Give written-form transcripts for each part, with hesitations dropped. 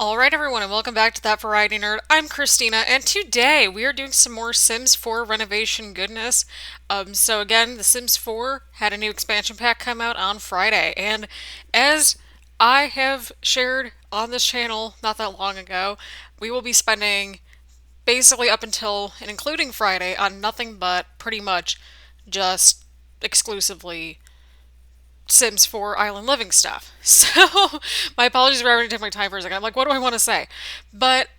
Alright everyone, and welcome back to That Variety Nerd. I'm Christina, and today we are doing some more Sims 4 renovation goodness. So again, The Sims 4 had a new expansion pack come out on Friday, and as I have shared on this channel not that long ago, we will be spending basically up until and including Friday on nothing but pretty much just exclusively Sims 4 Island Living stuff. So, my apologies for having to take my time for a second. I'm like, what do I want to say? But,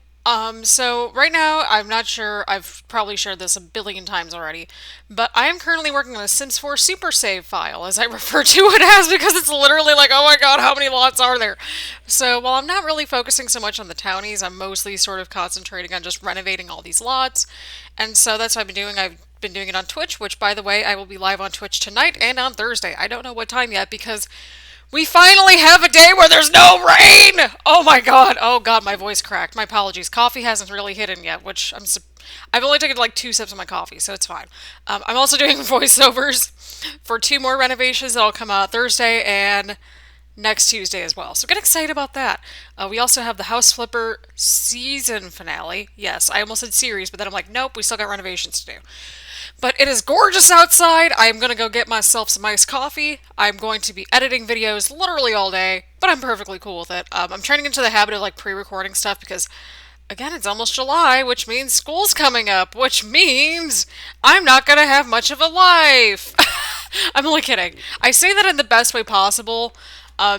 so right now, I'm not sure, I've probably shared this a billion times already, but I am currently working on a Sims 4 super save file, as I refer to it as, because it's literally like, oh my god, how many lots are there? So, while I'm not really focusing so much on the townies, I'm mostly sort of concentrating on just renovating all these lots. And so that's what I've been doing. I've been doing it on Twitch, which, by the way, I will be live on Twitch tonight and on Thursday. I don't know what time yet because we finally have a day where there's no rain. Oh my god. Oh god, my voice cracked. My apologies. Coffee hasn't really hit in yet, which I've only taken like 2 sips of my coffee, so it's fine. I'm also doing voiceovers for 2 more renovations that'll come out Thursday and next Tuesday as well. So get excited about that. We also have the House Flipper season finale. Yes, I almost said series, but then I'm like, nope, we still got renovations to do. But it is gorgeous outside. I'm going to go get myself some iced coffee. I'm going to be editing videos literally all day, but I'm perfectly cool with it. I'm trying to get into the habit of like pre-recording stuff because again, it's almost July, which means school's coming up, which means I'm not going to have much of a life. I'm only kidding. I say that in the best way possible.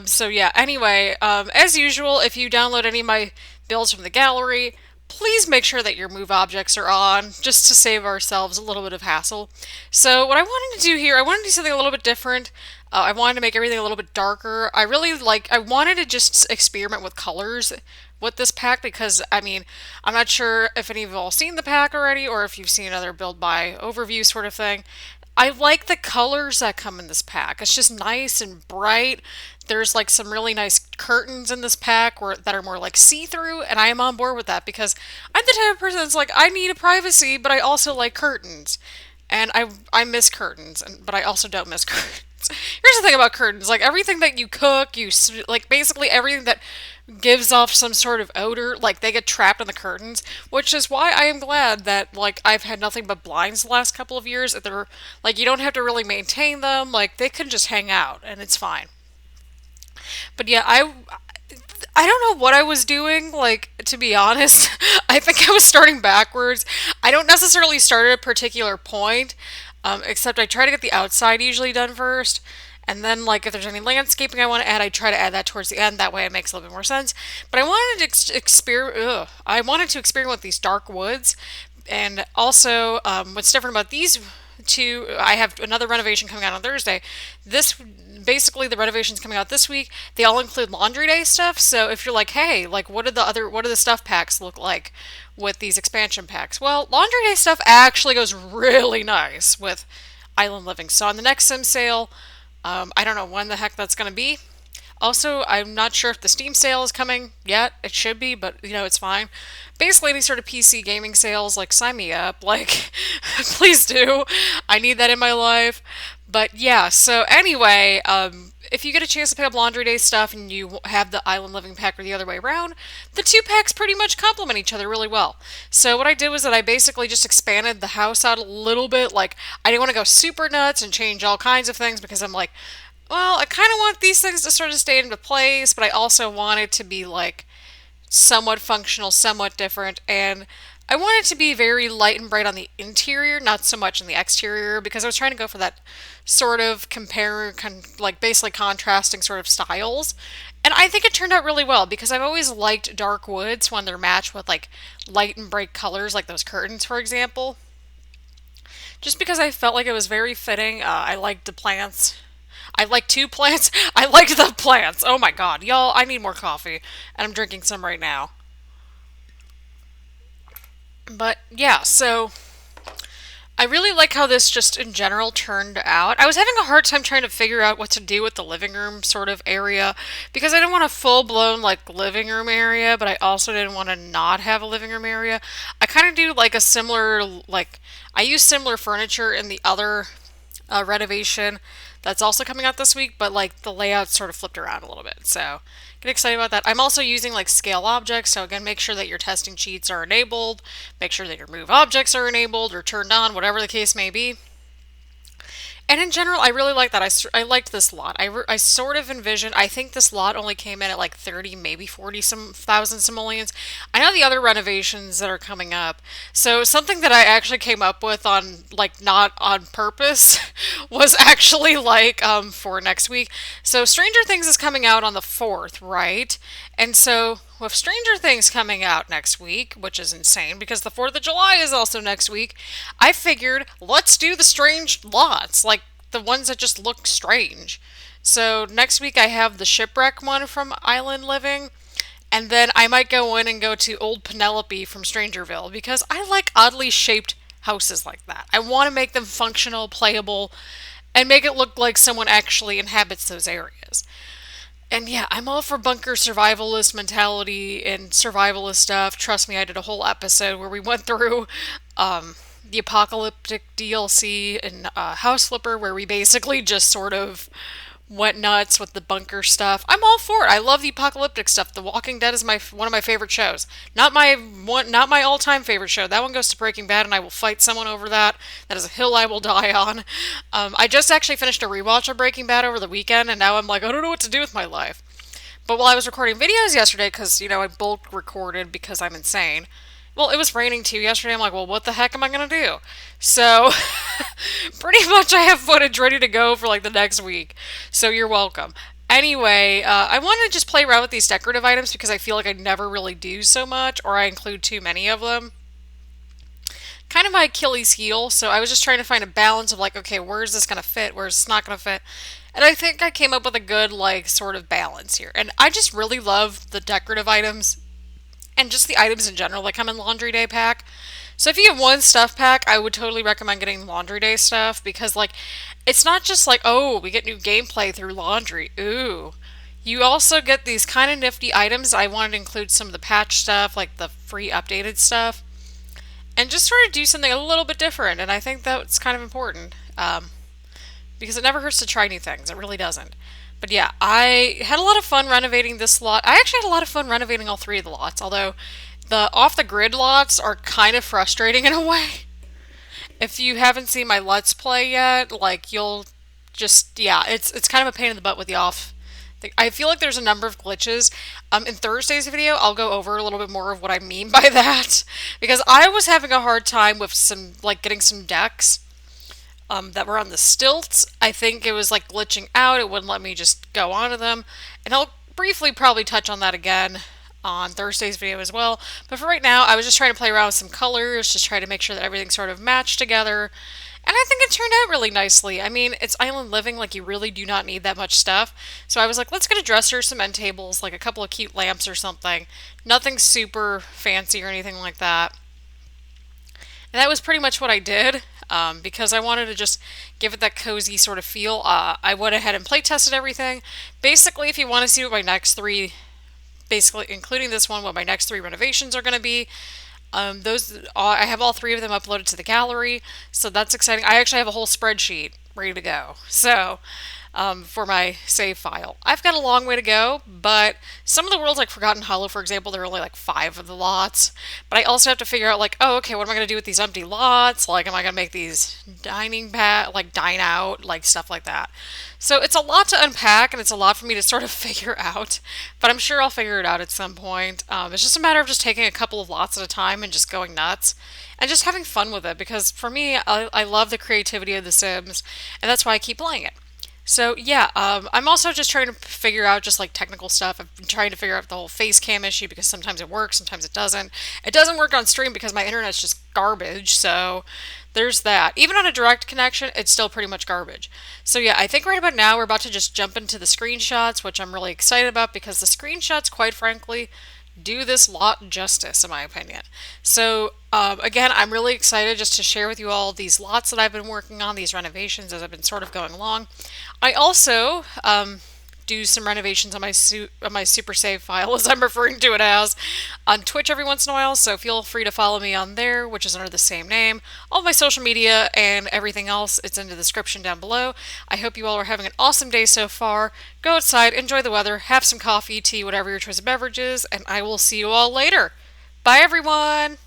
So yeah, anyway, as usual, if you download any of my builds from the gallery, please make sure that your move objects are on, just to save ourselves a little bit of hassle. So what I wanted to do here, I wanted to do something a little bit different. I wanted to make everything a little bit darker. I wanted to just experiment with colors with this pack because, I mean, I'm not sure if any of you all seen the pack already or if you've seen another build by overview sort of thing. I like the colors that come in this pack. It's just nice and bright. There's like some really nice curtains in this pack that are more like see-through, and I am on board with that because I'm the type of person that's like, I need a privacy, but I also like curtains. And I miss curtains, but I also don't miss curtains. Here's the thing about curtains, like everything that you cook, like basically everything that gives off some sort of odor, like they get trapped in the curtains, which is why I am glad that like I've had nothing but blinds the last couple of years. That they're like you don't have to really maintain them, like they can just hang out and it's fine. But yeah, I don't know what I was doing, like, to be honest. I think I was starting backwards. I don't necessarily start at a particular point, except I try to get the outside usually done first. And then, like, if there's any landscaping I want to add, I try to add that towards the end. That way it makes a little bit more sense. But I wanted to I wanted to experiment with these dark woods. And also, what's different about these two, I have another renovation coming out on Thursday. This basically the renovations coming out this week, they all include laundry day stuff. So if you're like, hey, like what do the stuff packs look like with these expansion packs? Well, laundry day stuff actually goes really nice with Island Living. So on the next sim sale, I don't know when the heck that's going to be. Also, I'm not sure if the Steam sale is coming yet. It should be, but you know, it's fine. Basically, any sort of PC gaming sales, like sign me up. Like, please do. I need that in my life. But yeah, so anyway, if you get a chance to pick up Laundry Day stuff and you have the Island Living pack or the other way around, the 2 packs pretty much complement each other really well. So what I did was that I basically just expanded the house out a little bit. Like, I didn't want to go super nuts and change all kinds of things because I'm like, well, I kind of want these things to sort of stay into place, but I also want it to be like somewhat functional, somewhat different, and I want it to be very light and bright on the interior, not so much in the exterior, because I was trying to go for that sort of like basically contrasting sort of styles. And I think it turned out really well because I've always liked dark woods when they're matched with like light and bright colors, like those curtains, for example. Just because I felt like it was very fitting. I liked the plants. I like 2 plants. I liked the plants. Oh my god, y'all, I need more coffee, and I'm drinking some right now. But yeah, so I really like how this just in general turned out. I was having a hard time trying to figure out what to do with the living room sort of area because I didn't want a full blown like living room area, but I also didn't want to not have a living room area. I kind of do like a similar, like, I use similar furniture in the other renovation that's also coming out this week, but like the layout sort of flipped around a little bit. So get excited about that. I'm also using like scale objects, so again, make sure that your testing cheats are enabled, make sure that your move objects are enabled or turned on, whatever the case may be. And in general, I really like that. I liked this lot. I sort of envisioned, I think this lot only came in at like 30, maybe 40 some thousand simoleons. I know the other renovations that are coming up. So something that I actually came up with on, like, not on purpose was actually like for next week. So Stranger Things is coming out on the 4th, right? And so with Stranger Things coming out next week, which is insane because the 4th of July is also next week, I figured let's do the strange lots, like the ones that just look strange. So next week I have the shipwreck one from Island Living, and then I might go in and go to Old Penelope from Strangerville because I like oddly shaped houses like that. I want to make them functional, playable, and make it look like someone actually inhabits those areas. And yeah, I'm all for bunker survivalist mentality and survivalist stuff. Trust me, I did a whole episode where we went through the apocalyptic DLC and House Flipper, where we basically just sort of went nuts with the bunker stuff. I'm all for it. I love the apocalyptic stuff. The Walking Dead is my one of my favorite shows. Not my all-time favorite show. That one goes to Breaking Bad, and I will fight someone over that. That is a hill I will die on. I just actually finished a rewatch of Breaking Bad over the weekend, and now I'm like, I don't know what to do with my life. But while I was recording videos yesterday, because, I bulk recorded because I'm insane. Well, it was raining too yesterday. I'm like, well, what the heck am I going to do? So, pretty much I have footage ready to go for like the next week. So, you're welcome. Anyway, I wanted to just play around with these decorative items because I feel like I never really do so much, or I include too many of them. Kind of my Achilles heel, so I was just trying to find a balance of like, okay, where's this going to fit? Where's this not going to fit? And I think I came up with a good, like, sort of balance here. And I just really love the decorative items and just the items in general that come in Laundry Day pack. So if you have one stuff pack, I would totally recommend getting Laundry Day stuff because, like, it's not just like, oh, we get new gameplay through laundry. Ooh. You also get these kind of nifty items. I wanted to include some of the patch stuff, like the free updated stuff, and just sort of do something a little bit different. And I think that's kind of important because it never hurts to try new things. It really doesn't. But yeah, I had a lot of fun renovating this lot. I actually had a lot of fun renovating all three of the lots, although the off the grid lots are kind of frustrating in a way. If you haven't seen my Let's Play yet, like you'll just, yeah, it's kind of a pain in the butt with the off. I feel like there's a number of glitches. In Thursday's video, I'll go over a little bit more of what I mean by that because I was having a hard time with some, like, getting some decks that were on the stilts. I think it was like glitching out. It wouldn't let me just go onto them. And I'll briefly probably touch on that again on Thursday's video as well. But for right now, I was just trying to play around with some colors, just try to make sure that everything sort of matched together. And I think it turned out really nicely. I mean, it's island living, like you really do not need that much stuff. So I was like, let's get a dresser, some end tables, like a couple of cute lamps or something. Nothing super fancy or anything like that. And that was pretty much what I did because I wanted to just give it that cozy sort of feel. I went ahead and play tested everything. Basically, if you want to see what my next three, basically including this one, what my next three renovations are going to be, I have all three of them uploaded to the gallery, so that's exciting. I actually have a whole spreadsheet ready to go. So for my save file. I've got a long way to go, but some of the worlds, like Forgotten Hollow, for example, there are only like 5 of the lots. But I also have to figure out, like, oh, okay, what am I going to do with these empty lots? Like, am I going to make these like dine out, like stuff like that. So it's a lot to unpack, and it's a lot for me to sort of figure out, but I'm sure I'll figure it out at some point. It's just a matter of just taking a couple of lots at a time and just going nuts and just having fun with it, because for me, I love the creativity of The Sims, and that's why I keep playing it. So yeah, I'm also just trying to figure out just like technical stuff. I've been trying to figure out the whole face cam issue because sometimes it works, sometimes it doesn't. It doesn't work on stream because my internet's just garbage, so there's that. Even on a direct connection, it's still pretty much garbage. So yeah, I think right about now we're about to just jump into the screenshots, which I'm really excited about because the screenshots, quite frankly, do this lot justice, in my opinion. So again, I'm really excited just to share with you all these lots that I've been working on, these renovations as I've been sort of going along. I also do some renovations on my super save file, as I'm referring to it as, on Twitch every once in a while. So feel free to follow me on there, which is under the same name. All my social media and everything else, it's in the description down below. I hope you all are having an awesome day so far. Go outside, enjoy the weather, have some coffee, tea, whatever your choice of beverages, and I will see you all later. Bye, everyone.